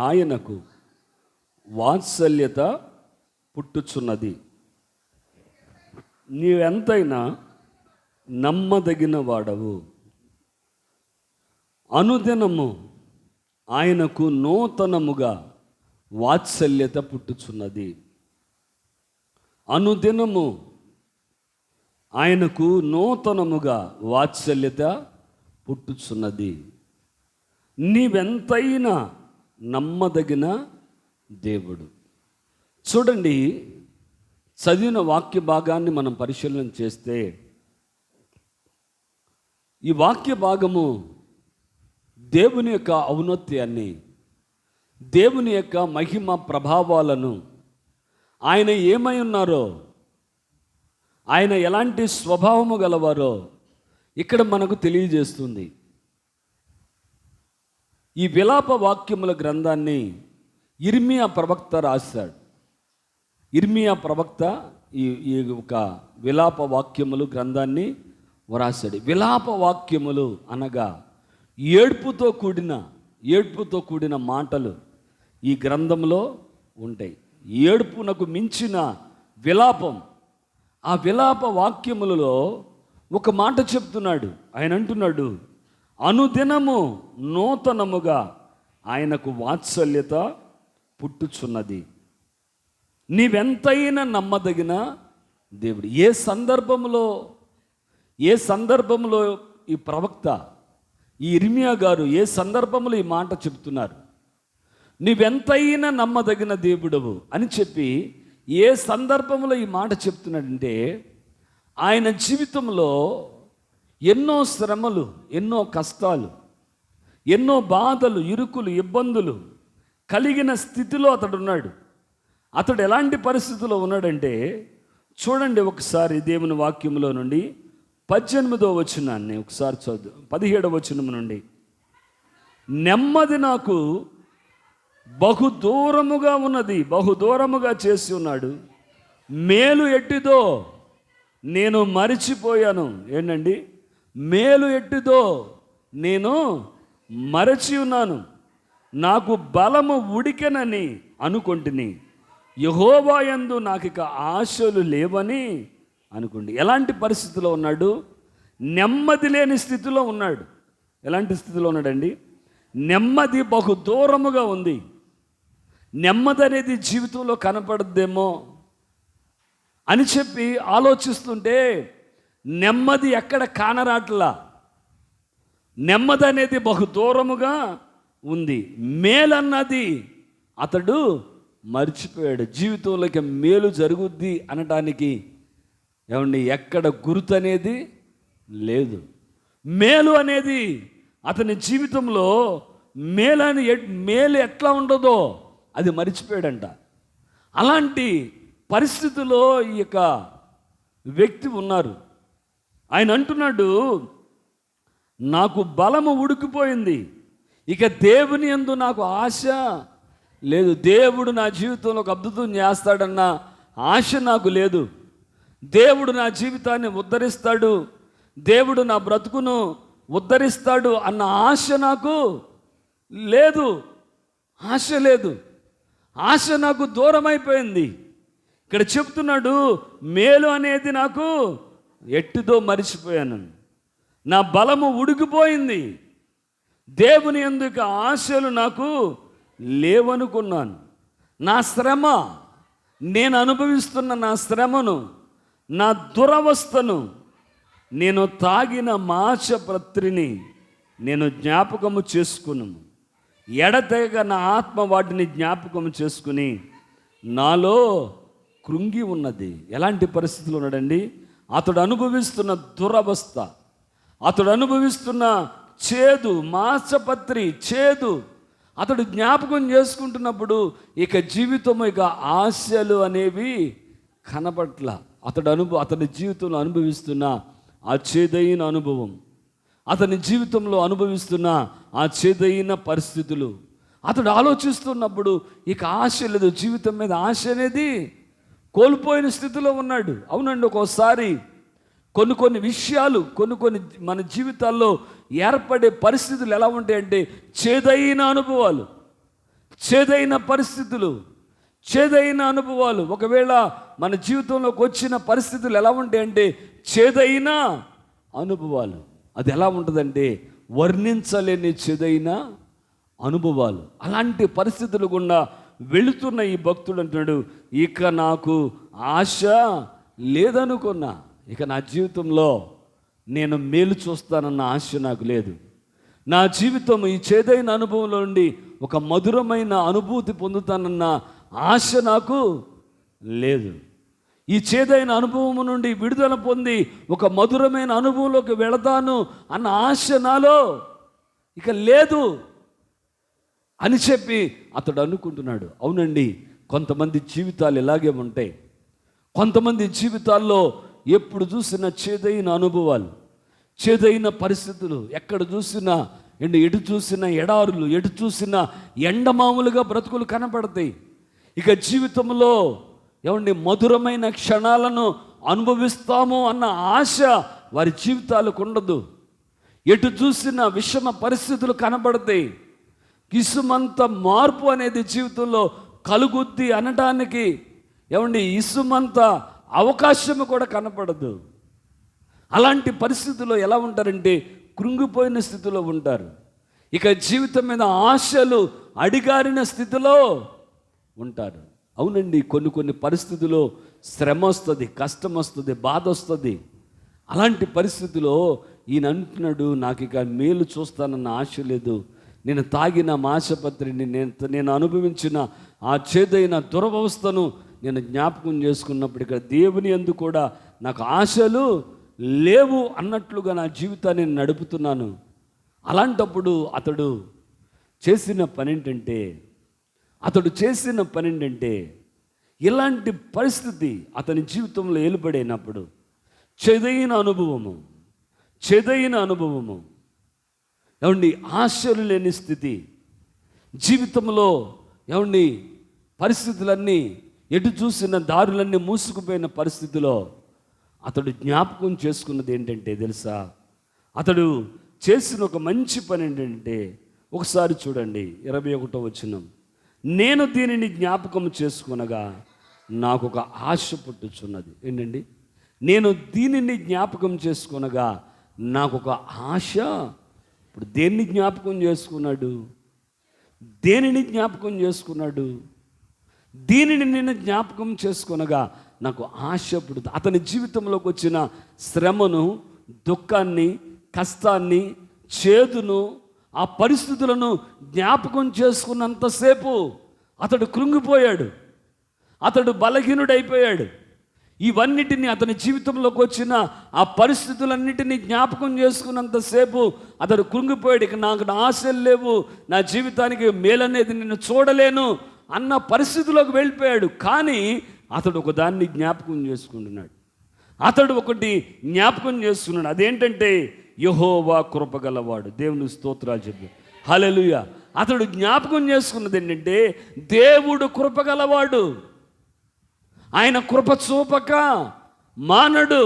ఆయనకు వాత్సల్యత పుట్టుచున్నది. నీవెంతైనా నమ్మదగిన వాడవు. అనుదినము ఆయనకు నూతనముగా వాత్సల్యత పుట్టుచున్నది. అనుదినము ఆయనకు నూతనముగా వాత్సల్యత పుట్టుచున్నది. నీవెంతైనా నమ్మదగిన దేవుడు. చూడండి, చదివిన వాక్య భాగాన్ని మనం పరిశీలన చేస్తే ఈ వాక్య భాగము దేవుని యొక్క ఔన్నత్యాన్ని, దేవుని యొక్క మహిమ ప్రభావాలను, ఆయన ఏమై ఉన్నారో, ఆయన ఎలాంటి స్వభావము గలవారో ఇక్కడ మనకు తెలియజేస్తుంది. ఈ విలాప వాక్యముల గ్రంథాన్ని ఇర్మియా ప్రవక్త రాశాడు. ఇర్మియా ప్రవక్త ఈ ఒక విలాప వాక్యములు గ్రంథాన్ని వ్రాసాడు. విలాప వాక్యములు అనగా ఏడ్పుతో కూడిన మాటలు ఈ గ్రంథంలో ఉంటాయి. ఏడ్పునకు మించిన విలాపం. ఆ విలాప వాక్యములలో ఒక మాట చెప్తున్నాడు. ఆయన అంటున్నాడు, అనుదినము నూతనముగా ఆయనకు వాత్సల్యత పుట్టుచున్నది. నీవెంతైనా నమ్మదగిన దేవుడు. ఏ సందర్భంలో ఈ ప్రవక్త, ఈ ఇర్మియా గారు ఏ సందర్భంలో ఈ మాట చెప్తున్నారు? నీవెంతైనా నమ్మదగిన దేవుడవు అని చెప్పి ఏ సందర్భంలో ఈ మాట చెప్తున్నాడంటే, ఆయన జీవితంలో ఎన్నో శ్రమలు, ఎన్నో కష్టాలు, ఎన్నో బాధలు, ఇరుకులు, ఇబ్బందులు కలిగిన స్థితిలో అతడు ఉన్నాడు. అతడు ఎలాంటి పరిస్థితిలో ఉన్నాడంటే, చూడండి ఒకసారి దేవుని వాక్యంలో నుండి 18వ వచనాన్ని ఒకసారి చదువు. 17వ వచనం నుండి, నెమ్మది నాకు బహుదూరముగా ఉన్నది, బహుదూరముగా చేసి ఉన్నాడు. మేలు ఎట్టిదో నేను మరిచిపోయాను. ఏంటండి? మేలు ఎట్టిదో నేను మరచి ఉన్నాను. నాకు బలము ఉడికెనని అనుకొంటిని, యెహోవా యందు నాకిక ఆశలు లేవని అనుకోండి. ఎలాంటి పరిస్థితిలో ఉన్నాడు? నెమ్మది లేని స్థితిలో ఉన్నాడు. ఎలాంటి స్థితిలో ఉన్నాడండి? నెమ్మది బహు దూరముగా ఉంది. నెమ్మది అనేది జీవితంలో కనపడద్దేమో అని చెప్పి ఆలోచిస్తుంటే నెమ్మది ఎక్కడ కానరాట్లా. నెమ్మది అనేది బహు దూరముగా ఉంది. మేలన్నది అతడు మర్చిపోయాడు. జీవితంలోకి మేలు జరుగుద్ది అనటానికి ఏమండి ఎక్కడ గుర్తు అనేది లేదు. మేలు అనేది అతని జీవితంలో మేలు ఎట్లా ఉండదో అది మర్చిపోయాడంట. అలాంటి పరిస్థితిలో ఈ యొక్క వ్యక్తి ఉన్నారు. ఆయన అంటున్నాడు, నాకు బలము ఉడికిపోయింది, ఇక దేవుని యందు నాకు ఆశ లేదు. దేవుడు నా జీవితంలో ఒక అద్భుతం చేస్తాడన్న ఆశ నాకు లేదు. దేవుడు నా జీవితాన్ని ఉద్ధరిస్తాడు, దేవుడు నా బ్రతుకును ఉద్ధరిస్తాడు అన్న ఆశ నాకు లేదు. ఆశ నాకు దూరం అయిపోయింది. ఇక్కడ చెప్తున్నాడు, మేలు అనేది నాకు ఎట్టిదో మరిచిపోయాను, నా బలము ఉడికిపోయింది, దేవుని యందు ఆశలు నాకు లేవనుకున్నాను. నా శ్రమ, నేను అనుభవిస్తున్న నా శ్రమను, నా దురవస్థను, నేను తాగిన మాచపత్రిని నేను జ్ఞాపకము చేసుకున్నాను. ఎడతెగ నా ఆత్మ వాటిని జ్ఞాపకము చేసుకుని నాలో కృంగి ఉన్నది. ఎలాంటి పరిస్థితులు ఉన్నాడండి? అతడు అనుభవిస్తున్న దురవస్థ, అతడు అనుభవిస్తున్న చేదు, మాచపత్రి చేదు అతడు జ్ఞాపకం చేసుకుంటున్నప్పుడు ఇక జీవితం, ఇక ఆశలు అనేవి కనపట్ల. అతని జీవితంలో అనుభవిస్తున్న ఆ చేదైన అనుభవం, అతని జీవితంలో అనుభవిస్తున్న ఆ చేదైన పరిస్థితులు, అతడు ఆలోచిస్తున్నప్పుడు ఇక ఆశ లేదు, జీవితం మీద ఆశ అనేది కోల్పోయిన స్థితిలో ఉన్నాడు. అవునండి, ఒక్కోసారి కొన్ని విషయాలు కొన్ని మన జీవితాల్లో ఏర్పడే పరిస్థితులు ఎలా ఉంటాయంటే చేదైన అనుభవాలు, చేదైన పరిస్థితులు, చేదైన అనుభవాలు, ఒకవేళ మన జీవితంలోకి వచ్చిన పరిస్థితులు ఎలా ఉంటాయంటే చేదైన అనుభవాలు. అది ఎలా ఉంటుందంటే వర్ణించలేని చేదైన అనుభవాలు. అలాంటి పరిస్థితులు గుండా వెళుతున్న ఈ భక్తుడు అంటున్నాడు, ఇక నాకు ఆశ లేదనుకున్నా, ఇక నా జీవితంలో నేను మేలు చూస్తానన్న ఆశ నాకు లేదు. నా జీవితం ఈ చేదైన అనుభవంలో నుండి ఒక మధురమైన అనుభూతి పొందుతానన్న ఆశ నాకు లేదు. ఈ చేదైన అనుభవం నుండి విడుదల పొంది ఒక మధురమైన అనుభవంలోకి వెళతాను అన్న ఆశ నాలో ఇక లేదు అని చెప్పి అతడు అనుకుంటున్నాడు. అవునండి, కొంతమంది జీవితాలు ఇలాగే ఉంటాయి. కొంతమంది జీవితాల్లో ఎప్పుడు చూసినా చేదైన అనుభవాలు, చేదైన పరిస్థితులు, ఎక్కడ చూసినా ఎటు చూసినా ఎడారులు, ఎటు చూసినా ఎండమాములుగా బ్రతుకులు కనపడతాయి. ఇక జీవితంలో ఏమండి మధురమైన క్షణాలను అనుభవిస్తాము అన్న ఆశ వారి జీవితాలకు ఉండదు. ఎటు చూసినా విషమ పరిస్థితులు కనబడతాయి. ఇసుమంత మార్పు అనేది జీవితంలో కలుగుద్ది అనటానికి ఏమండి ఇసుమంత అవకాశం కూడా కనపడదు. అలాంటి పరిస్థితుల్లో ఎలా ఉంటారంటే కృంగిపోయిన స్థితిలో ఉంటారు. ఇక జీవితం మీద ఆశలు అడిగారిన స్థితిలో ఉంటారు. అవునండి, కొన్ని పరిస్థితుల్లో శ్రమ వస్తుంది, కష్టం వస్తుంది, బాధ వస్తుంది. అలాంటి పరిస్థితిలో ఈయన అంటున్నాడు, నాకు ఇక మేలు చూస్తానన్న ఆశ లేదు. నేను తాగిన మాసపత్రిని, నేను అనుభవించిన ఆ చేదైన దురవస్థను నేను జ్ఞాపకం చేసుకున్నప్పుడు ఇక్కడ దేవుని యందు కూడా నాకు ఆశలు లేవు అన్నట్లుగా నా జీవితాన్ని నడుపుతున్నాను. అలాంటప్పుడు అతడు చేసిన పని ఏంటంటే ఇలాంటి పరిస్థితి అతని జీవితంలో ఏలుబడైనప్పుడు చేదైన అనుభవము ఏమండి ఆశలు లేని స్థితి జీవితంలో, ఏమండి పరిస్థితులన్నీ ఎటు చూసిన దారులన్నీ మూసుకుపోయిన పరిస్థితిలో అతడు జ్ఞాపకం చేసుకున్నది ఏంటంటే తెలుసా, అతడు చేసిన ఒక మంచి పని ఏంటంటే, ఒకసారి చూడండి 21వ వచనం, నేను దీనిని జ్ఞాపకం చేసుకొనగా నాకు ఒక ఆశ పుట్టుచున్నది. ఏంటండి, నేను దీనిని జ్ఞాపకం చేసుకొనగా నాకు ఒక ఆశ. ఇప్పుడు దేన్ని జ్ఞాపకం చేసుకున్నాడు? దీనిని నేను జ్ఞాపకం చేసుకొనగా నాకు ఆశ పుడుతుంది. అతని జీవితంలోకి వచ్చిన శ్రమను, దుఃఖాన్ని, కష్టాన్ని, చేదును, ఆ పరిస్థితులను జ్ఞాపకం చేసుకున్నంతసేపు అతడు కృంగిపోయాడు, అతడు బలహీనుడైపోయాడు. ఇవన్నిటినీ అతని జీవితంలోకి వచ్చిన ఆ పరిస్థితులన్నిటినీ జ్ఞాపకం చేసుకున్నంతసేపు అతడు కృంగిపోయాడు. ఇక నాకు నా ఆశలు లేవు, నా జీవితానికి మేలనేది నేను చూడలేను అన్న పరిస్థితిలోకి వెళ్ళిపోయాడు. కానీ అతడు ఒక దాన్ని జ్ఞాపకం చేసుకుంటున్నాడు. అదేంటంటే యెహోవా కృపగలవాడు. దేవుని స్తోత్రాలు చెప్పు, హల్లెలూయా. అతడు జ్ఞాపకం చేసుకున్నది ఏంటంటే దేవుడు కృపగలవాడు, ఆయన కృప చూపక మానడు.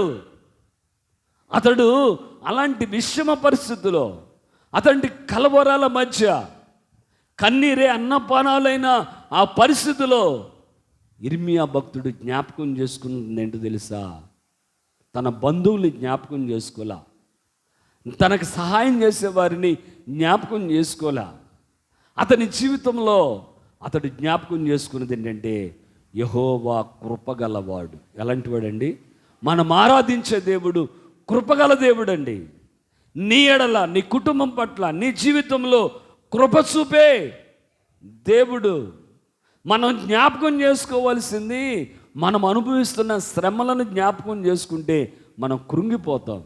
అతడు అలాంటి విషమ పరిస్థితుల్లో, అతడి కలవరాల మధ్య, కన్నీరే అన్నపానాలైన ఆ పరిస్థితిలో ఇర్మియా భక్తుడు జ్ఞాపకం చేసుకున్నది ఏంటో తెలుసా? తన బంధువుల్ని జ్ఞాపకం చేసుకోలా, తనకు సహాయం చేసేవారిని జ్ఞాపకం చేసుకోలా. అతని జీవితంలో అతడు జ్ఞాపకం చేసుకున్నది ఏంటంటే యెహోవా కృపగలవాడు. ఎలాంటి వాడండి? మనం ఆరాధించే దేవుడు కృపగల దేవుడు అండి. నీ ఎడల, నీ కుటుంబం పట్ల, నీ జీవితంలో కృప చూపే దేవుడు. మనం జ్ఞాపకం చేసుకోవాల్సింది, మనం అనుభవిస్తున్న శ్రమలను జ్ఞాపకం చేసుకుంటే మనం కృంగిపోతాం.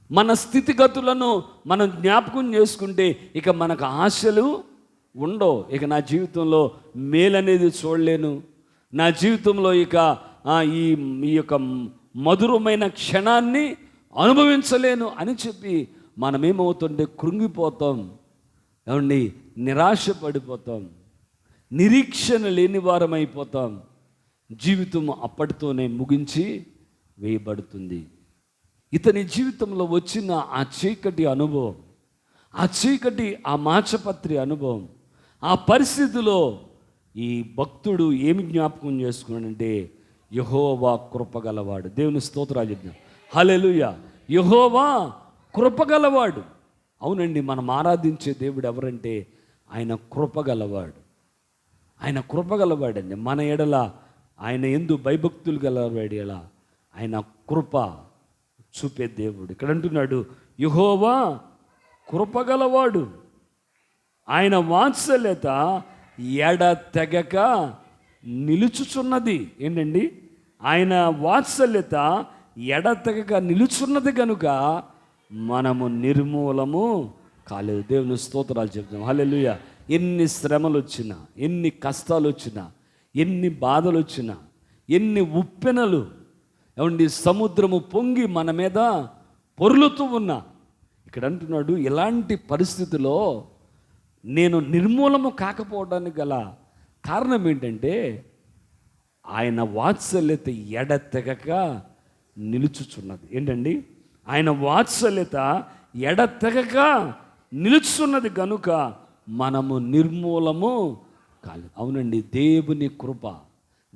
మన స్థితిగతులను మనం జ్ఞాపకం చేసుకుంటే ఇక మనకు ఆశలు ఉండవు. ఇక నా జీవితంలో మేలనేది చూడలేను, నా జీవితంలో ఇక ఈ యొక్క మధురమైన క్షణాన్ని అనుభవించలేను అని చెప్పి మనమేమవుతుంటే కృంగిపోతాం, ఏమండి నిరాశ పడిపోతాం, నిరీక్షణ లేని వారమైపోతాం. జీవితం అప్పటితోనే ముగించి వేయబడుతుంది. ఇతని జీవితంలో వచ్చిన ఆ చీకటి అనుభవం, ఆ మాచపత్రి అనుభవం, ఆ పరిస్థితిలో ఈ భక్తుడు ఏమి జ్ఞాపకం చేసుకున్నాడంటే యెహోవా కృపగలవాడు. దేవుని స్తోత్రాలు చెప్తాం. హల్లెలూయా. యెహోవా కృపగలవాడు. అవునండి, మనం ఆరాధించే దేవుడు ఎవరంటే ఆయన కృపగలవాడు. ఆయన కృపగలవాడండి. మన ఎడల ఆయన ఎందు భయభక్తులు గలవాడు ఎలా ఆయన కృప చూపే దేవుడు. ఇక్కడ అంటున్నాడు యెహోవా కృపగలవాడు, ఆయన వాత్సల్యత ఎడతెగక నిలుచుచున్నది. ఏంటండి? ఆయన వాత్సల్యత ఎడతెగక నిలుచున్నది కనుక మనము నిర్మూలము కాలేదు. దేవుని స్తోత్రాలు చెప్తాం. హల్లెలూయా. ఎన్ని శ్రమలు వచ్చినా, ఎన్ని కష్టాలు వచ్చినా, ఎన్ని బాధలు వచ్చినా, ఎన్ని ఉప్పెనలు, ఏమండి సముద్రము పొంగి మన మీద పొర్లుతూ ఉన్నా, ఇక్కడ అంటున్నాడు ఇలాంటి పరిస్థితిలో నేను నిర్మూలము కాకపోవడానికి గల కారణం ఏంటంటే ఆయన వాత్సల్యత ఎడతెగక నిలుచుచున్నది. ఏంటండి? ఆయన వాత్సల్యత ఎడతెగక నిలుచున్నది కనుక మనము నిర్మూలము కాలేదు. అవునండి, దేవుని కృప,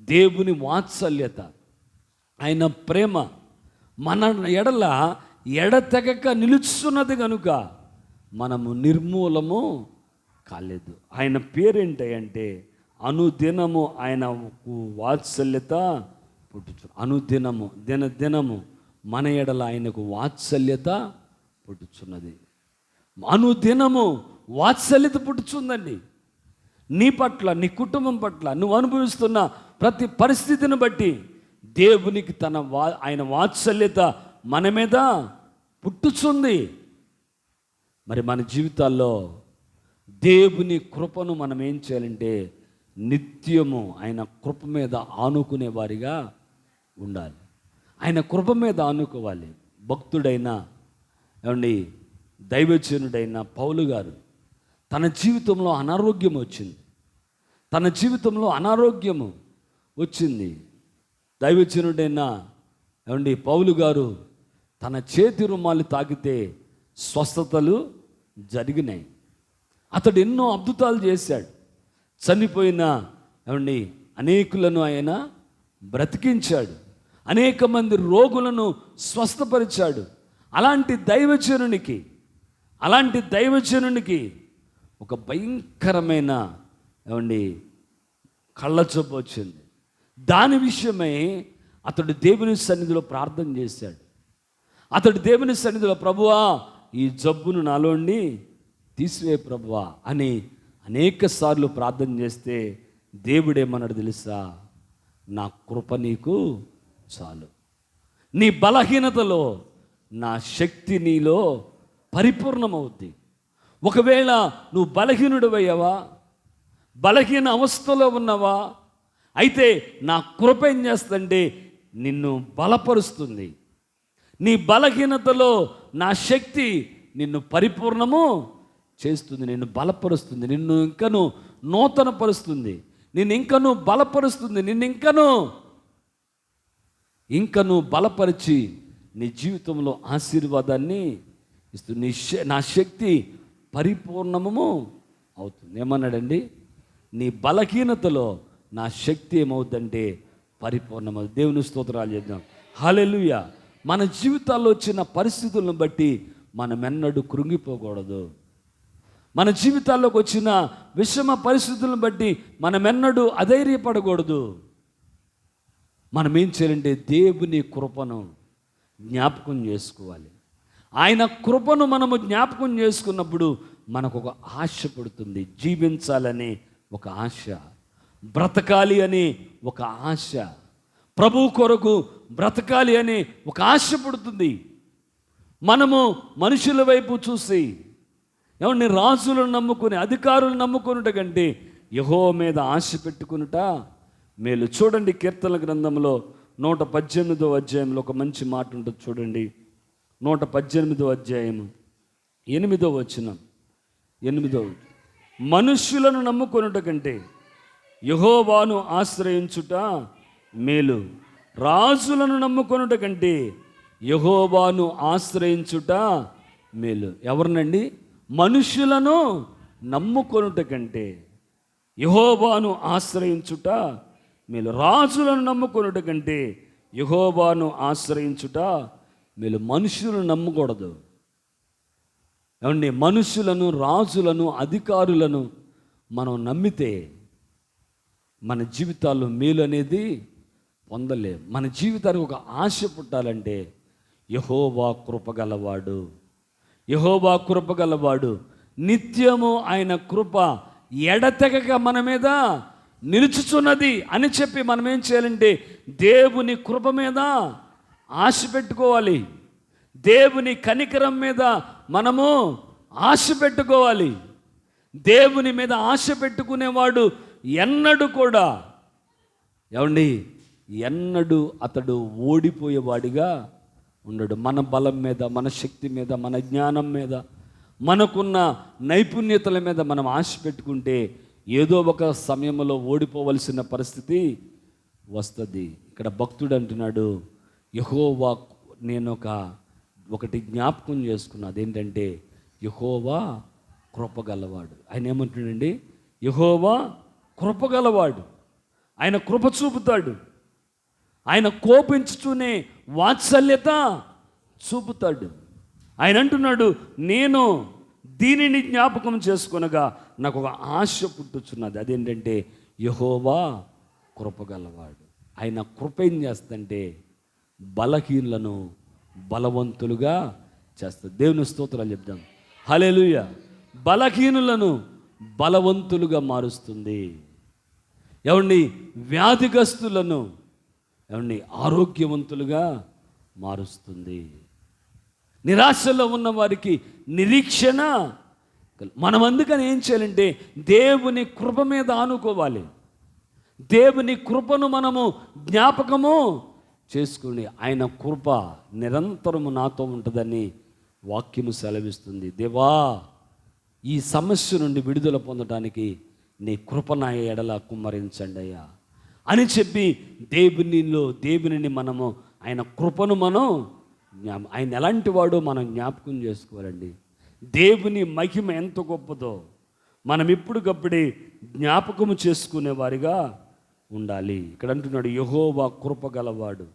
దేవుని వాత్సల్యత, ఆయన ప్రేమ మన ఎడల ఎడతెగక నిలుచున్నది కనుక మనము నిర్మూలము కాలేదు. ఆయన పేరేంటంటే అనుదినము ఆయనకు వాత్సల్యత పుట్టుచు. అనుదినము దినదినము మన ఎడల ఆయనకు వాత్సల్యత పుట్టుచున్నది. అనుదినము వాత్సల్యత పుట్టుచుందండి. నీ పట్ల, నీ కుటుంబం పట్ల, నువ్వు అనుభవిస్తున్న ప్రతి పరిస్థితిని బట్టి దేవునికి ఆయన వాత్సల్యత మన మీద పుట్టుచుంది. మరి మన జీవితాల్లో దేవుని కృపను మనం ఏం చేయాలంటే నిత్యము ఆయన కృప మీద ఆనుకునే వారిగా ఉండాలి. ఆయన కృప మీద ఆనుకోవాలి. భక్తుడైన, ఏమండి దైవజనుడైన పౌలు గారు తన జీవితంలో అనారోగ్యం వచ్చింది. తన జీవితంలో అనారోగ్యము వచ్చింది. దైవజనుడైన ఏమండి పౌలు గారు తన చేతి రుమాలు తాకితే స్వస్థతలు జరిగినాయి. అతడు ఎన్నో అద్భుతాలు చేశాడు. చనిపోయిన ఏమండి అనేకులను ఆయన బ్రతికించాడు. అనేక మంది రోగులను స్వస్థపరిచాడు. అలాంటి దైవజనునికి ఒక భయంకరమైన ఏమండి కళ్ళజబ్బు వచ్చింది. దాని విషయమై అతడు దేవుని సన్నిధిలో ప్రార్థన చేశాడు. అతడు దేవుని సన్నిధిలో ప్రభువా ఈ జబ్బును నాలోని తీసివే ప్రభువా అని అనేక సార్లు ప్రార్థన చేస్తే దేవుడేమన్నాడు తెలుసా? నా కృప నీకు చాలు, నీ బలహీనతలో నా శక్తి నీలో పరిపూర్ణమవుద్ది. ఒకవేళ నువ్వు బలహీనుడివయ్యావా, బలహీన అవస్థలో ఉన్నావా, అయితే నా కృప ఏం చేస్తుందంటే నిన్ను బలపరుస్తుంది. నీ బలహీనతలో నా శక్తి నిన్ను పరిపూర్ణము చేస్తుంది, నిన్ను బలపరుస్తుంది, నిన్ను ఇంకను నూతన పరుస్తుంది, నిన్ను ఇంకను బలపరుస్తుంది, నిన్ను ఇంకను బలపరిచి నీ జీవితంలో ఆశీర్వాదాన్ని ఇస్తుంది. నా శక్తి పరిపూర్ణము అవుతుంది. ఏమన్నాడండి? నీ బలహీనతలో నా శక్తి ఏమవుతుందంటే పరిపూర్ణమవుతుంది. దేవుని స్తోత్రాలు చేద్దాం. హల్లెలూయా. మన జీవితాల్లో వచ్చిన పరిస్థితులను బట్టి మనం ఎన్నడూ కృంగిపోకూడదు. మన జీవితాల్లోకి వచ్చిన విషమ పరిస్థితులను బట్టి మనం ఎన్నడూ అధైర్యపడకూడదు. మనం ఏం చేయాలంటే దేవుని కృపను జ్ఞాపకం చేసుకోవాలి. ఆయన కృపను మనము జ్ఞాపకం చేసుకున్నప్పుడు మనకు ఒక ఆశ పడుతుంది. జీవించాలని ఒక ఆశ, బ్రతకాలి అని ఒక ఆశ, ప్రభు కొరకు బ్రతకాలి అని ఒక ఆశ పడుతుంది. మనము మనుషుల వైపు చూసి ఏమన్నా రాజులను నమ్ముకుని, అధికారులను నమ్ముకున్నట కంటే యెహోవా మీద ఆశ పెట్టుకునుట మేలు. చూడండి, కీర్తనల గ్రంథంలో 118వ అధ్యాయంలో ఒక మంచి మాట ఉంటుంది. చూడండి, 118వ అధ్యాయం 8వ వచనం. మనుష్యులను నమ్ముకొనుట కంటే యెహోవాను ఆశ్రయించుట మేలు, రాజులను నమ్ముకొనుట కంటే యెహోవాను ఆశ్రయించుట మేలు. ఎవరినండి? మనుషులను నమ్ముకొనుట కంటే. యెహోవాను ఆశ్రయించుట మేలు. రాజులను నమ్ముకొనుట కంటే యెహోవాను ఆశ్రయించుట మేలు. మనుషులను నమ్మకూడదు. ఏమండి, మనుషులను, రాజులను, అధికారులను మనం నమ్మితే మన జీవితాల్లో మేలు అనేది పొందలేం. మన జీవితానికి ఒక ఆశ పుట్టాలంటే యెహోవా కృపగలవాడు, యెహోవా కృపగలవాడు, నిత్యము ఆయన కృప ఎడతెగక మన మీద నిలుచుచున్నది అని చెప్పి మనం ఏం చేయాలంటే దేవుని కృప మీద ఆశ పెట్టుకోవాలి. దేవుని కనికరం మీద మనము ఆశ పెట్టుకోవాలి. దేవుని మీద ఆశ పెట్టుకునేవాడు ఎన్నడూ కూడా ఎన్నడూ అతడు ఓడిపోయేవాడిగా ఉండడు. మన బలం మీద, మన శక్తి మీద, మన జ్ఞానం మీద, మనకున్న నైపుణ్యతల మీద మనం ఆశ పెట్టుకుంటే ఏదో ఒక సమయంలో ఓడిపోవలసిన పరిస్థితి వస్తుంది. ఇక్కడ భక్తుడు అంటున్నాడు, యెహోవా నేను ఒకటి జ్ఞాపకం చేసుకున్నా, అదేంటంటే యెహోవా కృపగలవాడు. ఆయన ఏమంటున్నాడండి? యెహోవా కృపగలవాడు, ఆయన కృప చూపుతాడు, ఆయన కోపించుతూనే వాత్సల్యత చూపుతాడు. ఆయన అంటున్నాడు, నేను దీనిని జ్ఞాపకం చేసుకొనగా నాకు ఒక ఆశ పుట్టుచున్నది, అదేంటంటే యెహోవా కృపగలవాడు. ఆయన కృప ఏం చేస్తుందంటే బలహీనులను బలవంతులుగా చేస్తుంది. దేవుని స్తోత్రాలు చెప్దాం. హల్లెలూయా. బలహీనులను బలవంతులుగా మారుస్తుంది. వ్యాధిగ్రస్తులను ఆరోగ్యవంతులుగా మారుస్తుంది. నిరాశలో ఉన్న వారికి నిరీక్షణ. మనం అందుకని ఏం చేయాలంటే దేవుని కృప మీద ఆనుకోవాలి. దేవుని కృపను మనము జ్ఞాపకము చేసుకుని ఆయన కృప నిరంతరము నాతో ఉంటుందని వాక్యము సెలవిస్తుంది. దేవా, ఈ సమస్య నుండి విడుదల పొందడానికి నీ కృప నా ఎడల కుమ్మరించండి అయ్యా అని చెప్పి దేవునిని మనము ఆయన కృపను ఆయన ఎలాంటి వాడో మనం జ్ఞాపకం చేసుకోవాలండి. దేవుని మహిమ ఎంత గొప్పదో మనం ఇప్పటికప్పుడే జ్ఞాపకము చేసుకునే వారిగా ఉండాలి. ఇక్కడ అంటున్నాడు, యెహోవా కృప గలవాడు,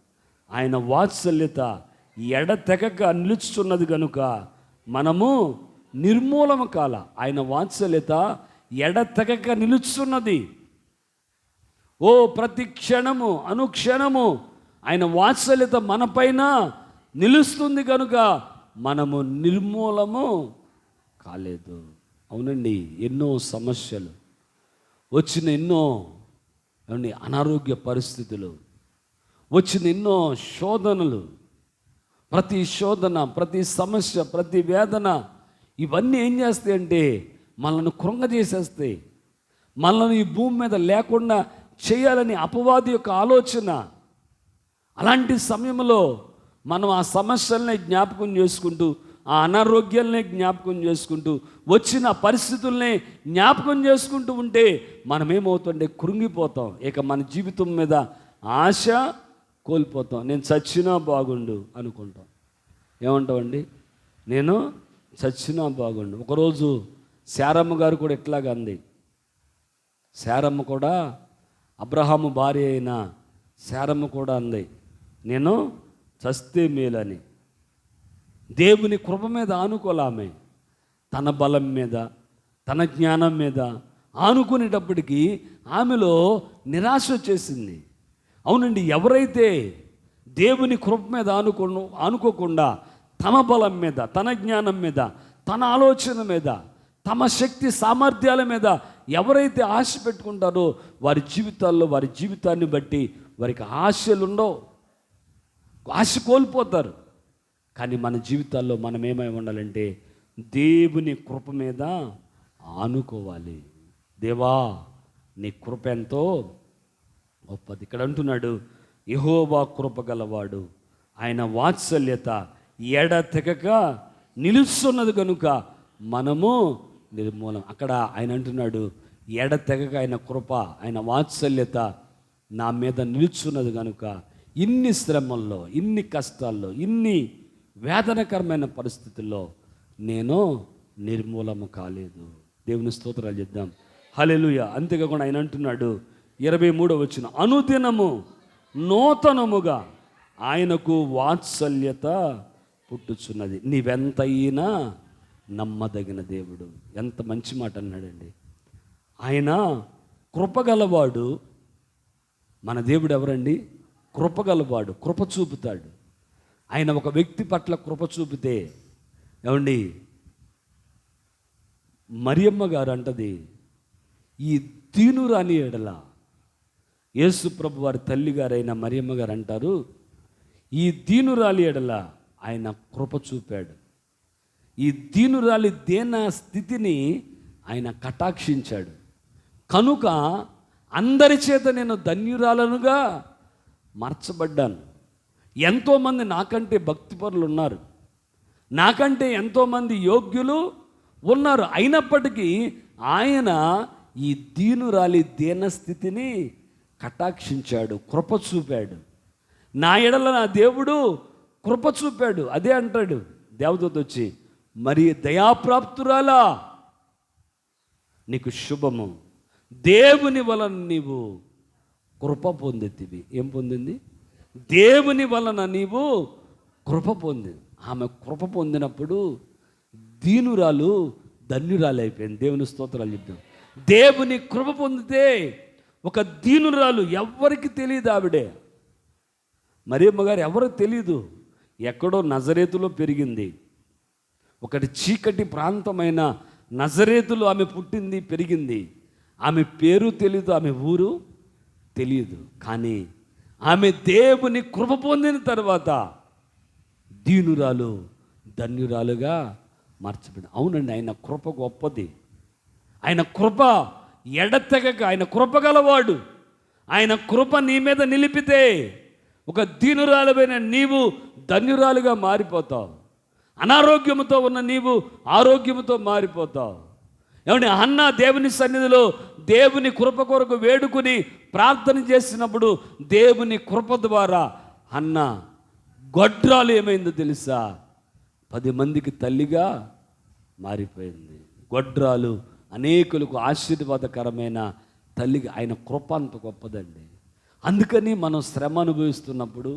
ఆయన వాత్సల్యత ఎడతెగక నిలుచుతున్నది కనుక మనము నిర్మూలము కాల. ఆయన వాత్సల్యత ఎడతెగక నిలుచుతున్నది. ప్రతి క్షణము అనుక్షణము ఆయన వాత్సల్యత మనపైన నిలుస్తుంది కనుక మనము నిర్మూలము కాలేదు. అవునండి, ఎన్నో సమస్యలు వచ్చిన, ఎన్నో అనారోగ్య పరిస్థితులు వచ్చిన, ఎన్నో శోధనలు, ప్రతి శోధన, ప్రతి సమస్య, ప్రతి వేదన, ఇవన్నీ ఏం చేస్తాయంటే మనల్ని కృంగజేసేస్తాయి. మనల్ని ఈ భూమి మీద లేకుండా చేయాలని అపవాది యొక్క ఆలోచన. అలాంటి సమయంలో మనం ఆ సమస్యలనే జ్ఞాపకం చేసుకుంటూ, ఆ అనారోగ్యాలనే జ్ఞాపకం చేసుకుంటూ, వచ్చిన పరిస్థితుల్ని జ్ఞాపకం చేసుకుంటూ ఉంటే మనం ఏమవుతుంటే కృంగిపోతాం. ఇక మన జీవితం మీద ఆశ కోల్పోతాం. నేను చచ్చినా బాగుండు అనుకుంటాం. ఏమంటామండి? నేను చచ్చినా బాగుండు. ఒకరోజు శారమ్మ గారు కూడా ఇట్లాగా అంది. శారమ్మ కూడా, అబ్రహాము భార్య అయిన శారమ్మ కూడా అంది, నేను చస్తే మేలని. దేవుని కృప మీద ఆనుకోలామే. తన బలం మీద, తన జ్ఞానం మీద ఆనుకునేటప్పటికీ ఆమెలో నిరాశ వచ్చేసింది. అవునండి, ఎవరైతే దేవుని కృప మీద ఆనుకోకుండా తమ బలం మీద, తన జ్ఞానం మీద, తన ఆలోచన మీద, తమ శక్తి సామర్థ్యాల మీద ఎవరైతే ఆశ పెట్టుకుంటారో వారి జీవితాల్లో, వారి జీవితాన్ని బట్టి వారికి ఆశలు ఉండవు, ఆశ కోల్పోతారు. కానీ మన జీవితాల్లో మనం ఏమై ఉండాలంటే దేవుని కృప మీద ఆనుకోవాలి. దేవా, నీ కృప ఎంతో గొప్పది. ఇక్కడ అంటున్నాడు, యెహోవా కృప గలవాడు, ఆయన వాత్సల్యత ఎడతెగక నిలుస్తున్నది కనుక మనము నిర్మూలం. అక్కడ ఆయన అంటున్నాడు, ఎడతెగక ఆయన కృప, ఆయన వాత్సల్యత నా మీద నిలుచున్నది కనుక ఇన్ని శ్రమల్లో, ఇన్ని కష్టాల్లో, ఇన్ని వేదనకరమైన పరిస్థితుల్లో నేను నిర్మూలము కాలేదు. దేవుని స్తోత్రాలు చేద్దాం. హల్లెలూయా. అంతేకాకుండా ఆయన అంటున్నాడు 23వ వచనం, అనుదినము నూతనముగా ఆయనకు వాత్సల్యత పుట్టుచున్నది. నీవెంతైనా నమ్మదగిన దేవుడు. ఎంత మంచి మాట అన్నాడండి. ఆయన కృపగలవాడు. మన దేవుడు ఎవరండి? కృపగలవాడు. కృప చూపుతాడు. ఆయన ఒక వ్యక్తి పట్ల కృప చూపితే, ఏమండి, మరియమ్మ గారు అంటది, ఈ దీనురాని ఎడల, యేసు ప్రభు వారి తల్లి గారైన మరియమ్మ గారు అంటారు, ఈ దీనురాలి ఎడల ఆయన కృప చూపాడు. ఈ దీనురాలి దేన స్థితిని ఆయన కటాక్షించాడు. కనుక అందరి చేత నేను ధన్యురాలనుగా మార్చబడ్డాను. ఎంతోమంది నాకంటే భక్తిపరులు ఉన్నారు, నాకంటే ఎంతోమంది యోగ్యులు ఉన్నారు. అయినప్పటికీ ఆయన ఈ దీనురాలి దీనస్థితిని కటాక్షించాడు, కృప చూపాడు. నా ఎడల నా దేవుడు కృప చూపాడు. అదే అంటాడు దేవదూత వచ్చి, మరి దయాప్రాప్తురాలా, నీకు శుభము, దేవుని వలన నీవు కృప పొందితివి. ఏం పొందింది? దేవుని వలన నీవు కృప పొందింది. ఆమె కృప పొందినప్పుడు దీనురాలు ధన్యురాలు అయిపోయింది. దేవుని స్తోత్రాలు చెప్తాం. దేవుని కృప పొందితే ఒక దీనురాలు, ఎవ్వరికి తెలియదు. ఆవిడే మరియమ్మ గారు ఎవరికి తెలియదు. ఎక్కడో నజరేతులో పెరిగింది. ఒకటి చీకటి ప్రాంతమైన నజరేతులో ఆమె పుట్టింది, పెరిగింది. ఆమె పేరు తెలియదు, ఆమె ఊరు తెలియదు. కానీ ఆమె దేవుని కృప పొందిన తర్వాత దీనురాలు ధన్యురాలుగా మార్చబడింది. అవునండి, ఆయన కృప గొప్పది. ఆయన కృప ఎడతెగక, ఆయన కృప గలవాడు. ఆయన కృప నీ మీద నిలిపితే ఒక దీనురాలువైన నీవు ధన్యురాలుగా మారిపోతావు. అనారోగ్యముతో ఉన్న నీవు ఆరోగ్యముతో మారిపోతావు. ఏమంటే హన్న దేవుని సన్నిధిలో దేవుని కృప కొరకు వేడుకుని ప్రార్థన చేసినప్పుడు దేవుని కృప ద్వారా హన్న గొడ్రాలు ఏమైందో తెలుసా? 10 మందికి తల్లిగా మారిపోయింది. గొడ్రాలు అనేకులకు ఆశీర్వాదకరమైన తల్లిగా. ఆయన కృప అంత గొప్పదండి. అందుకని మనం శ్రమ అనుభవిస్తున్నప్పుడు,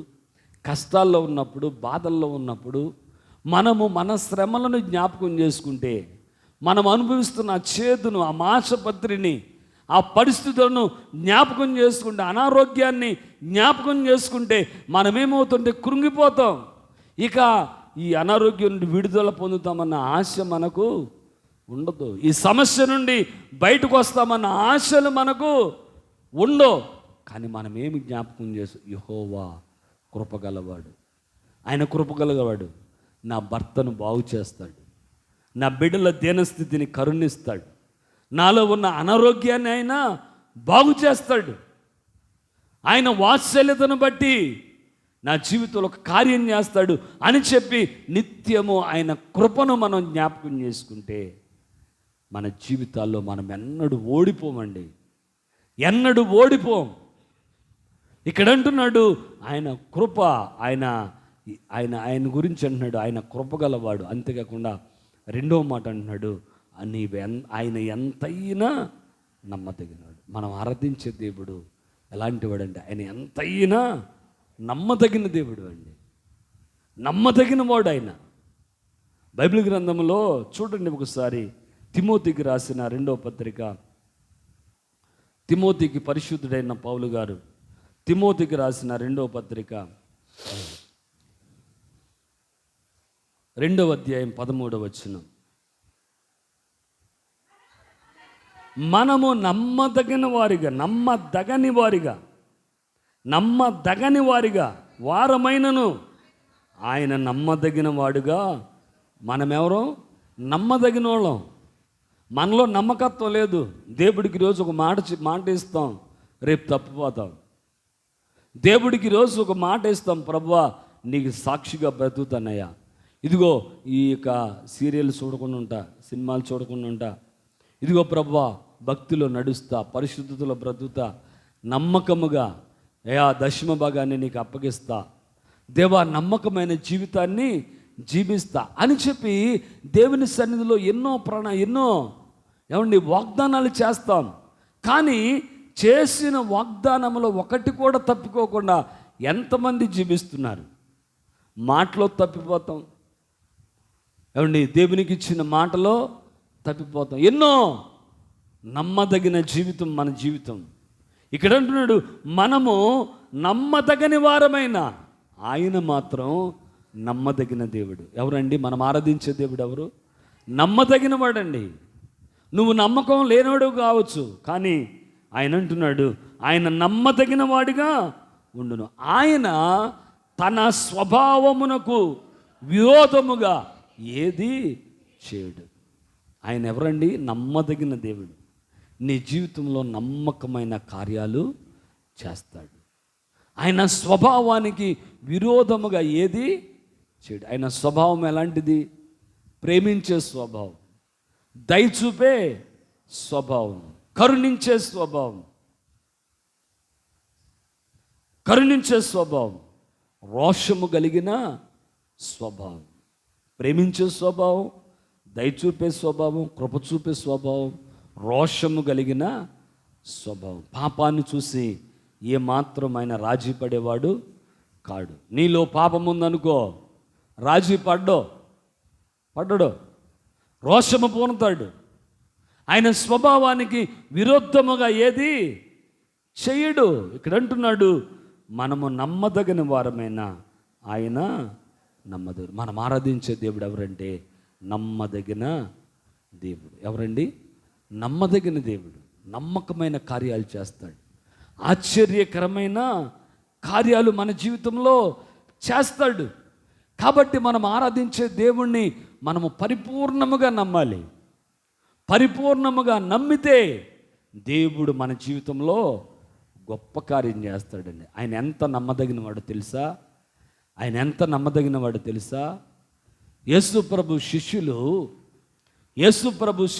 కష్టాల్లో ఉన్నప్పుడు, బాధల్లో ఉన్నప్పుడు మనము మన శ్రమలను జ్ఞాపకం చేసుకుంటే, మనం అనుభవిస్తున్న ఆ చేదును, ఆ మాసపత్రిని, ఆ పరిస్థితులను జ్ఞాపకం చేసుకుంటే, అనారోగ్యాన్ని జ్ఞాపకం చేసుకుంటే మనమేమవుతుంటే కృంగిపోతాం. ఇక ఈ అనారోగ్యం నుండి విడుదల పొందుతామన్న ఆశ మనకు ఉండదు. ఈ సమస్య నుండి బయటకు వస్తామన్న ఆశలు మనకు ఉండవు. కానీ మనమేమి జ్ఞాపకం చేస్తాం? యెహోవా కృపగలవాడు. ఆయన కృపగలవాడు. నా భర్తను బాగు చేస్తాడు, నా బిడ్డల దీనస్థితిని కరుణిస్తాడు, నాలో ఉన్న అనారోగ్యాన్ని ఆయన బాగు చేస్తాడు. ఆయన వాత్సల్యతను బట్టి నా జీవితంలో ఒక కార్యం చేస్తాడు అని చెప్పి నిత్యము ఆయన కృపను మనం జ్ఞాపకం చేసుకుంటే మన జీవితాల్లో మనం ఎన్నడూ ఓడిపోమండి, ఎన్నడూ ఓడిపోం. ఇక్కడ అంటున్నాడు ఆయన కృప, ఆయన ఆయన ఆయన గురించి అంటున్నాడు ఆయన కృపగలవాడు. అంతేకాకుండా రెండవ మాట అంటున్నాడు ఆయన ఎంతైనా నమ్మదగినవాడు. మనం ఆరాధించే దేవుడు ఎలాంటి వాడు అంటే ఆయన ఎంతైనా నమ్మదగిన దేవుడు అండి, నమ్మదగిన వాడు ఆయన. బైబిల్ గ్రంథంలో చూడండి ఒకసారి, తిమోతికి రాసిన 2వ పత్రిక, తిమోతికి పరిశుద్ధుడైన పౌలు గారు తిమోతికి రాసిన 2వ పత్రిక 2వ అధ్యాయం 13వ వచనం, మనము నమ్మదగిన వారిగా వారమైనను ఆయన నమ్మదగిన వాడుగా. మనమెవరో నమ్మదగిన వాళ్ళం. మనలో నమ్మకత్వం లేదు. దేవుడికి రోజు ఒక మాట ఇస్తాం, రేపు తప్పిపోతాం. దేవుడికి రోజు ఒక మాట ఇస్తాం, ప్రభువా నీకు సాక్షిగా బ్రతుకుతానయ్యా, ఇదిగో ఈ యొక్క సీరియల్ చూడకుండా ఉంటా, సినిమాలు చూడకుండా ఉంటా, ఇదిగో ప్రభువా భక్తిలో నడుస్తా, పరిశుద్ధతలో బ్రతుకుతా, నమ్మకముగా దశమ భాగాన్ని నీకు అప్పగిస్తా, దేవా నమ్మకమైన జీవితాన్ని జీవిస్తా అని చెప్పి దేవుని సన్నిధిలో ఎన్నో ఏమండి, వాగ్దానాలు చేస్తాం, కానీ చేసిన వాగ్దానంలో ఒకటి కూడా తప్పుకోకుండా ఎంతమంది జీవిస్తున్నారు? మాటలో తప్పిపోతాం, ఏమండి, దేవునికి ఇచ్చిన మాటలో తప్పిపోతాం. ఎన్నో నమ్మదగిన జీవితం మన జీవితం. ఇక్కడ అంటున్నాడు, మనము నమ్మదగని వారమైన ఆయన మాత్రం నమ్మదగిన దేవుడు. ఎవరండి? మనం ఆరాధించే దేవుడు ఎవరు? నమ్మదగిన వాడండి. నువ్వు నమ్మకం లేనివాడు కావచ్చు, కానీ ఆయన అంటున్నాడు, ఆయన నమ్మదగిన వాడిగా ఉండును. ఆయన తన స్వభావమునకు విరోధముగా ఏది చేయడు. ఆయన ఎవరండి? నమ్మదగిన దేవుడు. నీ జీవితంలో నమ్మకమైన కార్యాలు చేస్తాడు. ఆయన స్వభావానికి విరోధముగా ఏది చేయడు. ఆయన స్వభావం ఎలాంటిది? ప్రేమించే స్వభావం, దయచూపే స్వభావం, కరుణించే స్వభావం, రోషము కలిగిన స్వభావం, ప్రేమించే స్వభావం, దయచూపే స్వభావం, కృప చూపే స్వభావం, రోషము కలిగిన స్వభావం. పాపాన్ని చూసి ఏమాత్రం ఆయన రాజీ పడేవాడు కాడు. నీలో పాపం ఉందనుకో, రాజీ పడ్డడో, రోషము పూనుతాడు. ఆయన స్వభావానికి విరుద్ధముగా ఏది చెయ్యడు. ఇక్కడ అంటున్నాడు, మనము నమ్మదగిన వారమైన ఆయన నమ్మదగిన. మనం ఆరాధించే దేవుడు ఎవరంటే నమ్మదగిన దేవుడు. ఎవరండి? నమ్మదగిన దేవుడు. నమ్మకమైన కార్యాలు చేస్తాడు. ఆశ్చర్యకరమైన కార్యాలు మన జీవితంలో చేస్తాడు. కాబట్టి మనం ఆరాధించే దేవుణ్ణి మనము పరిపూర్ణముగా నమ్మాలి. పరిపూర్ణముగా నమ్మితే దేవుడు మన జీవితంలో గొప్ప కార్యం చేస్తాడండి. ఆయన ఎంత నమ్మదగిన వాడు తెలుసా? యేసు ప్రభు శిష్యులు